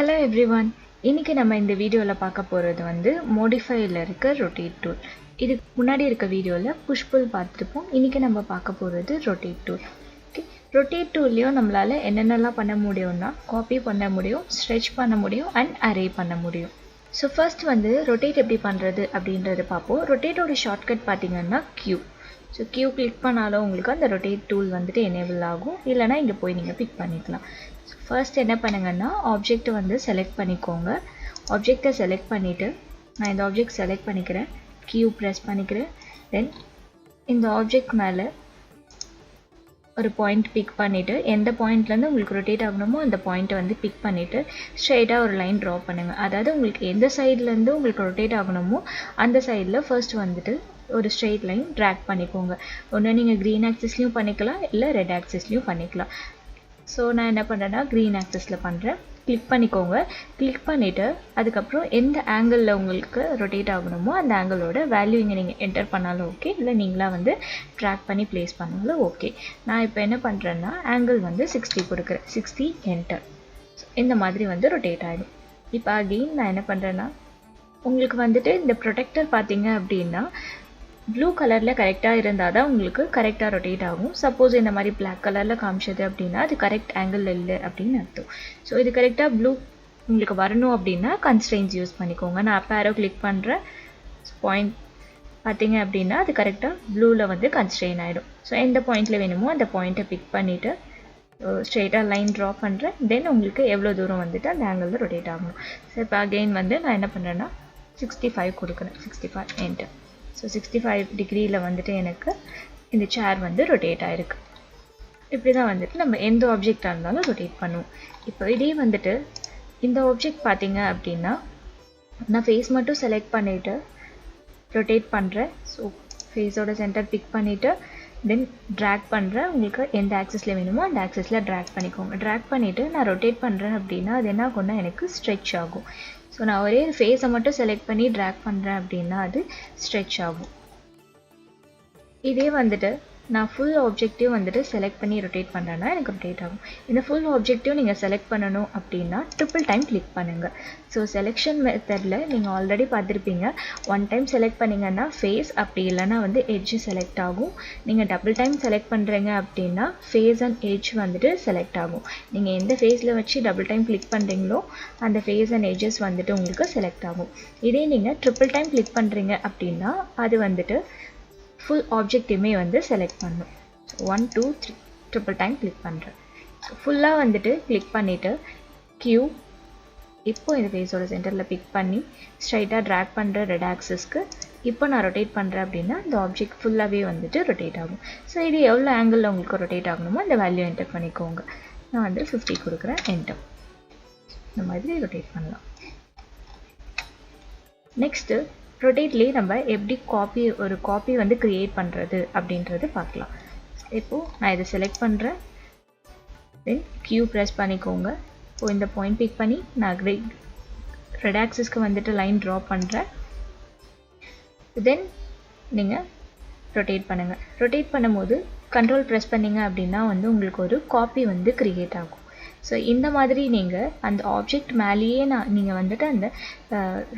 Hello everyone. இன்னைக்கு நம்ம இந்த வீடியோல பார்க்க போறது வந்து modifyல இருக்க rotate tool. இதுக்கு முன்னாடி இருக்க வீடியோல push pull பார்த்திருப்போம். இன்னைக்கு நம்ம பார்க்க போறது rotate tool. Okay. Rotate toolலயோ நம்மளால என்னென்னலாம் பண்ண முடியும்னா copy பண்ண முடியும், stretch பண்ண முடியும் and array பண்ண முடியும். So first வந்து rotate எப்படி பண்றது அப்படின்றத பாப்போம். rotate ஓட shortcut பாத்தீங்கன்னா Q. So Q click பண்ணாலும் உங்களுக்கு அந்த rotate tool வந்துட்டு enable ஆகும். இல்லனா இங்க போய் நீங்க pick பண்ணிக்கலாம். First என்ன பண்ணுங்கன்னா ஆப்ஜெக்ட் வந்து செலக்ட் பண்ணிக்கோங்க. ஆப்ஜெக்ட்டை செலக்ட் பண்ணிட்டு நான் இந்த ஆப்ஜெக்ட் செலக்ட் பண்ணிக்கிறேன். Q press பண்ணிக்கிறேன். தென் இந்த ஆப்ஜெக்ட் மேல ஒரு பாயிண்ட் பிக் பண்ணிட்டு எந்த பாயிண்ட்ல இருந்து உங்களுக்கு ரொட்டேட் ஆகணுமோ அந்த பாயிண்ட்டை வந்து பிக் பண்ணிட்டு ஸ்ட்ரைட்டா ஒரு லைன் டிரா பண்ணுங்க. அதாவது உங்களுக்கு எந்த சைடுல இருந்து உங்களுக்கு ரொட்டேட் ஆகணுமோ அந்த சைடுல ஃபர்ஸ்ட் வந்துட்டு ஒரு ஸ்ட்ரெயிட் லைன் drag பண்ணிக்கோங்க. ஒண்ணு நீங்க green axisலயும் பண்ணிக்கலாம் இல்ல red axisலயும் பண்ணிக்கலாம். So நான் என்ன பண்றேன்னா green axisல பண்றேன். கிளிக் பண்ணிக்கோங்க. கிளிக் பண்ணிட்டு அதுக்கப்புறம் எந்த ஆங்கிள்ல உங்களுக்கு ரொட்டேட் ஆகணுமோ அந்த ஆங்கிளோட வேல்யூ இங்க நீங்க என்டர் பண்ணாலும் ஓகே இல்ல நீங்களா வந்து drag பண்ணி place பண்ணாலும் ஓகே. நான் இப்போ என்ன பண்றேன்னா ஆங்கிள் வந்து 60 கொடுக்கிறேன். 60 என்டர். இந்த மாதிரி வந்து ரொட்டேட் ஆயிடும். இப்போ again நான் என்ன பண்றேன்னா உங்களுக்கு வந்துட்டு இந்த ப்ரொடெக்டர் பாத்தீங்க அப்படின்னா blue கலர்ல கரெக்ட்டா இருந்தாதான் உங்களுக்கு கரெக்ட்டா ரொட்டேட் ஆகும். சப்போஸ் இந்த மாதிரி black கலர்ல காமிச்சது அப்படினா அது கரெக்ட் ஆங்கிள் இல்ல அப்படினு அர்த்தம். சோ இது கரெக்ட்டா blue உங்களுக்கு வரணும் அப்படினா constraints யூஸ் பண்ணிக்கோங்க. நான் up arrow click பண்றேன். பாயிண்ட் பாத்தீங்க அப்படினா அது கரெக்ட்டா blueல வந்து constraint ஆயிடும். சோ எந்த பாயிண்ட்ல வேணுமோ அந்த பாயிண்ட்டை பிக் பண்ணிட்டு ஸ்ட்ரைட்டா லைன் டிரா பண்றேன். தென் உங்களுக்கு எவ்வளவு தூரம் வந்துட்டு அந்த ஆங்கிள்ல ரொட்டேட் ஆகணும். சோ இப்போ again வந்து நான் என்ன பண்றேன்னா 65 கொடுக்கிறேன். 65 enter. So 65 டிகிரில வந்துட்டு எனக்கு இந்த சேர் வந்து ரொட்டேட் ஆயிருக்கு. இப்படி தான் வந்துட்டு நம்ம எந்த ஆப்ஜெக்ட்டா இருந்தாலும் ரொட்டேட் பண்ணுவோம். இப்போ இதே வந்துட்டு இந்த ஆப்ஜெக்ட் பாத்தீங்க அப்படினா நான் ஃபேஸ் மட்டும் செலக்ட் பண்ணிட்டு ரொட்டேட் பண்றேன். சோ ஃபேஸோட சென்டர் பிக் பண்ணிட்டு தென் drag பண்றேன். உங்களுக்கு எந்த ஆக்சிஸ்ல வேணுமோ அந்த ஆக்சிஸ்ல drag பண்ணிக்கோங்க. drag பண்ணிட்டு நான் ரொட்டேட் பண்றேன் அப்படினா அது என்ன ஆகும்னா எனக்கு stretch ஆகும். சோ நான் ஒரே ஃபேஸை மட்டும் செலக்ட் பண்ணி drag பண்றேன் அப்படினா அது stretch ஆகும். இதே வந்துட்டு நான் full ஆப்ஜெக்ட்டையும் வந்துட்டு செலக்ட் பண்ணி ரொட்டேட் பண்றேன்னா எனக்கு ரொட்டேட் ஆகும். இந்த full ஆப்ஜெக்ட்டையும் நீங்க செலக்ட் பண்ணனும் அப்படினா ட்ரிபிள் டைம் கிளிக் பண்ணுங்க. சோ செலக்ஷன் மெத்தட்ல நீங்க ஆல்ரெடி பார்த்திருப்பீங்க. ஒன் டைம் செலக்ட் பண்ணீங்கன்னா ஃபேஸ் அப்படி இல்லனா வந்து எட்ஜ் செலக்ட் ஆகும். நீங்க டபுள் டைம் செலக்ட் பண்றீங்க அப்படினா ஃபேஸ் அண்ட் எட்ஜ் வந்துட்டு செலக்ட் ஆகும். நீங்க எந்த ஃபேஸ்ல வச்சு டபுள் டைம் கிளிக் பண்றீங்களோ அந்த ஃபேஸ் அண்ட் எட்ஜஸ் வந்துட்டு உங்களுக்கு செலக்ட் ஆகும். இதே நீங்க ட்ரிபிள் டைம் கிளிக் பண்றீங்க அப்படினா அது வந்துட்டு full ஆப்ஜெக்ட்டையுமே வந்து செலக்ட் பண்ணும். 1 2 3 ட்ரிபிள் டைம் கிளிக் பண்றேன். ஃபுல்லா வந்துட்டு கிளிக் பண்ணிட்டு Q இப்போ இந்த ஃபேஸோட சென்டர்ல பிக் பண்ணி ஸ்ட்ரைட்டா drag பண்ற ரெட் ஆக்சிஸ்க்கு இப்போ நான் ரொட்டேட் பண்றேன் அப்படினா இந்த ஆப்ஜெக்ட் ஃபுல்லாவே வந்துட்டு ரொட்டேட் ஆகும். சோ இது எவ்வளவு ஆங்கிள்ல உங்களுக்கு ரொட்டேட் ஆகணுமோ அந்த வேல்யூ என்டர் பண்ணிக்கோங்க. நான் வந்து 50 கொடுக்கிறேன். என்டர். இந்த மாதிரி ரொட்டேட் பண்ணலாம். நெக்ஸ்ட் ரொட்டேட்லயே நம்ம எப்படி ஒரு காப்பி வந்து கிரியேட் பண்றது அப்படின்றது பார்க்கலாம். இப்போ நான் இதை செலக்ட் பண்றேன். தென் Q press பண்ணிக்கோங்க. இப்போ இந்த பாயிண்ட் பிக் பண்ணி நான் ரெட் ஆக்சிஸ்க்கு வந்துட்டு லைன் டிரா பண்றேன். தென் நீங்க ரொட்டேட் பண்ணுங்க. ரொட்டேட் பண்ணும்போது கண்ட்ரோல் பிரஸ் பண்ணீங்க அப்படினா வந்து உங்களுக்கு ஒரு காப்பி வந்து கிரியேட் ஆகும். சோ இந்த மாதிரி நீங்க அந்த ஆப்ஜெக்ட் மேலேயே நீங்க வந்துட்டு அந்த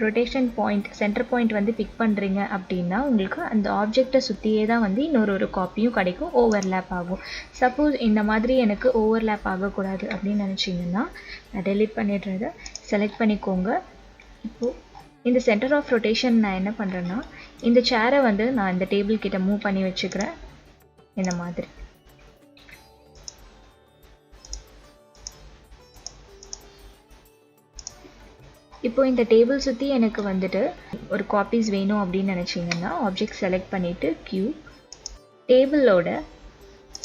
ரொட்டேஷன் பாயிண்ட் சென்டர் பாயிண்ட் வந்து பிக் பண்றீங்க அப்படினா உங்களுக்கு அந்த ஆப்ஜெக்ட்டை சுத்தியே தான் வந்து இன்னொரு காப்பியும் கிடைக்கும். ஓவர்லாப் ஆகும். சப்போஸ் இந்த மாதிரி எனக்கு ஓவர்லாப் ஆக கூடாது அப்படினு நினைச்சீங்கன்னா நான் delete பண்ணிடுறத செலக்ட் பண்ணிக்கோங்க. இப்போ இந்த சென்டர் ஆஃப் ரொட்டேஷன் நான் என்ன பண்றேன்னா இந்த சேரை வந்து நான் இந்த டேபிள் கிட்ட மூவ் பண்ணி வச்சுக்கிறேன். இந்த மாதிரி இப்போ இந்த டேபிள் சுத்தி எனக்கு வந்துட்டு ஒரு காப்பீஸ் வேணும் அப்படின்னு நினைச்சீங்கன்னா ஆப்ஜெக்ட் செலக்ட் பண்ணிட்டு Q டேபிளோட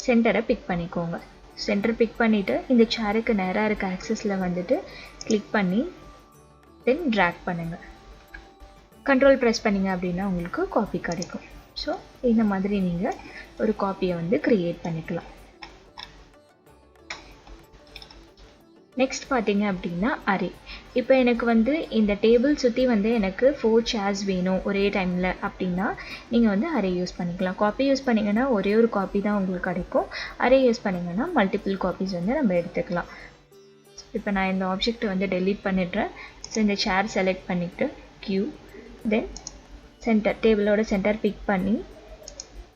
சென்டரை பிக் பண்ணிக்கோங்க. சென்டர் பிக் பண்ணிட்டு இந்த சேருக்கு நேரா இருக்க ஆக்சிஸ்ல வந்துட்டு கிளிக் பண்ணி தென் drag பண்ணுங்க. கண்ட்ரோல் பிரஸ் பண்ணீங்க அப்படின்னா உங்களுக்கு காப்பி கிடைக்கும். ஸோ இந்த மாதிரி நீங்க ஒரு காப்பியை வந்து கிரியேட் பண்ணிக்கலாம். நெக்ஸ்ட் பாத்தீங்க அப்படின்னா அரே. இப்போ எனக்கு வந்து இந்த டேபிள் சுத்தி வந்து எனக்கு 4 chairs வேணும் ஒரே டைம்ல அப்படினா நீங்க வந்து அரே யூஸ் பண்ணிக்கலாம். காப்பி யூஸ் பண்ணீங்கன்னா ஒரே ஒரு காப்பி தான் உங்களுக்கு கிடைக்கும். அரே யூஸ் பண்ணீங்கன்னா மல்டிபிள் காப்பீஸ் வந்து நம்ம எடுத்துக்கலாம். இப்போ நான் இந்த ஆப்ஜெக்ட் வந்து டெலீட் பண்ணிடுறேன். ஸோ இந்த சேர் செலக்ட் பண்ணிவிட்டு Q, தென் சென்டர், டேபிளோட சென்டர் பிக் பண்ணி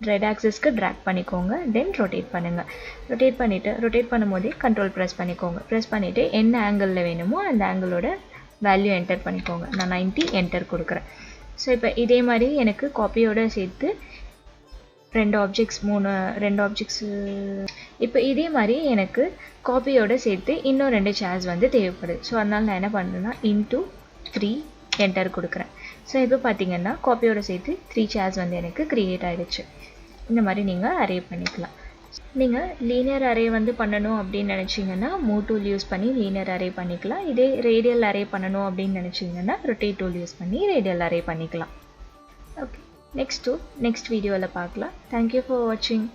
ரெட் ஆக்சிஸ்க்கு ட்ராக் பண்ணிக்கோங்க. தென் ரொட்டேட் பண்ணுங்கள். ரொட்டேட் பண்ணும்போதே கண்ட்ரோல் ப்ரெஸ் பண்ணிக்கோங்க. ப்ரெஸ் பண்ணிவிட்டு என்ன ஆங்கிளில் வேணுமோ அந்த ஆங்கிளோட வேல்யூ என்டர் பண்ணிக்கோங்க. நான் 90 என்டர் கொடுக்குறேன். ஸோ இப்போ இதே மாதிரி எனக்கு காப்பியோடு சேர்த்து ரெண்டு ஆப்ஜெக்ட்ஸு இப்போ இதே மாதிரி எனக்கு காப்பியோடு சேர்த்து இன்னும் 2 சேர்ஸ் வந்து தேவைப்படுது. ஸோ அதனால் நான் என்ன பண்ணுறேன்னா இன்டூ 3 என்டர் கொடுக்குறேன். ஸோ இப்போ பார்த்தீங்கன்னா காப்பியோடு சேர்த்து 3 சேர்ஸ் வந்து எனக்கு க்ரியேட் ஆகிடுச்சு. இந்த மாதிரி நீங்கள் அரே பண்ணிக்கலாம். நீங்கள் லீனியர் அரே வந்து பண்ணணும் அப்படின்னு நினச்சிங்கன்னா மூவ் டூல் யூஸ் பண்ணி லீனியர் அரே பண்ணிக்கலாம். இதே ரேடியல் அரே பண்ணணும் அப்படின்னு நினச்சிங்கன்னா ரொட்டேட் டூல் யூஸ் பண்ணி ரேடியல் அரே பண்ணிக்கலாம். ஓகே, நெக்ஸ்ட் வீடியோவில் பார்க்கலாம். தேங்க்யூ ஃபார் வாட்சிங்.